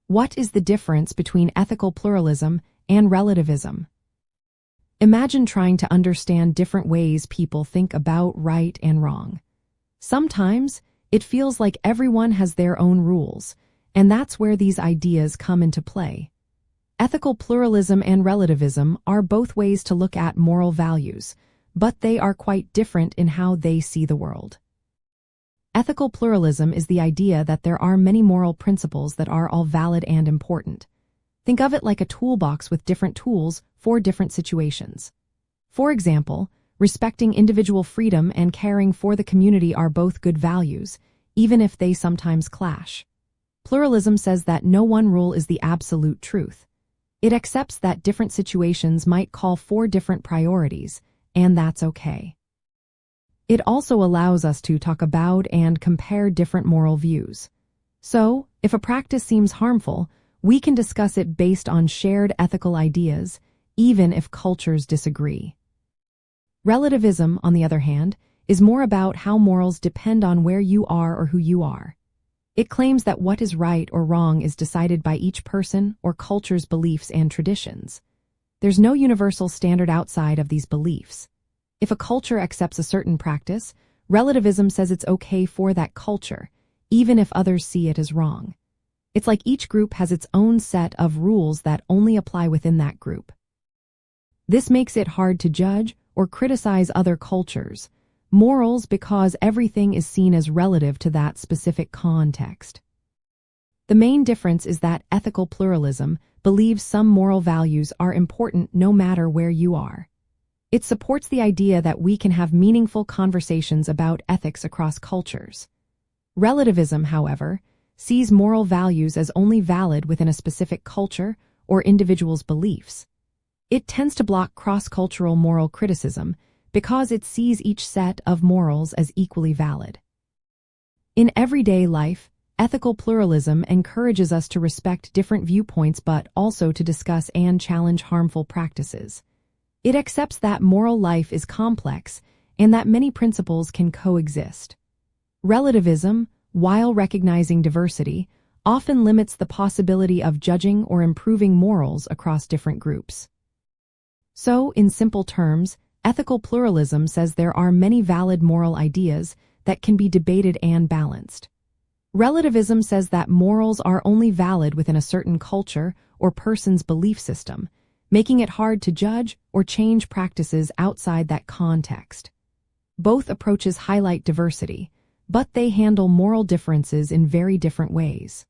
What is the difference between ethical pluralism and relativism? Imagine trying to understand different ways people think about right and wrong. Sometimes it feels like everyone has their own rules, and that's where these ideas come into play. Ethical pluralism and relativism are both ways to look at moral values, but they are quite different in how they see the world. Ethical pluralism is the idea that there are many moral principles that are all valid and important. Think of it like a toolbox with different tools for different situations. For example, respecting individual freedom and caring for the community are both good values, even if they sometimes clash. Pluralism says that no one rule is the absolute truth. It accepts that different situations might call for different priorities, and that's okay. It also allows us to talk about and compare different moral views. So, if a practice seems harmful, we can discuss it based on shared ethical ideas, even if cultures disagree. Relativism, on the other hand, is more about how morals depend on where you are or who you are. It claims that what is right or wrong is decided by each person or culture's beliefs and traditions. There's no universal standard outside of these beliefs. If a culture accepts a certain practice, relativism says it's okay for that culture, even if others see it as wrong. It's like each group has its own set of rules that only apply within that group. This makes it hard to judge or criticize other cultures' morals because everything is seen as relative to that specific context. The main difference is that ethical pluralism believes some moral values are important no matter where you are. It supports the idea that we can have meaningful conversations about ethics across cultures. Relativism, however, sees moral values as only valid within a specific culture or individual's beliefs. It tends to block cross-cultural moral criticism because it sees each set of morals as equally valid. In everyday life, ethical pluralism encourages us to respect different viewpoints but also to discuss and challenge harmful practices. It accepts that moral life is complex and that many principles can coexist. Relativism, while recognizing diversity, often limits the possibility of judging or improving morals across different groups. So, in simple terms, ethical pluralism says there are many valid moral ideas that can be debated and balanced. Relativism says that morals are only valid within a certain culture or person's belief system, making it hard to judge or change practices outside that context. Both approaches highlight diversity, but they handle moral differences in very different ways.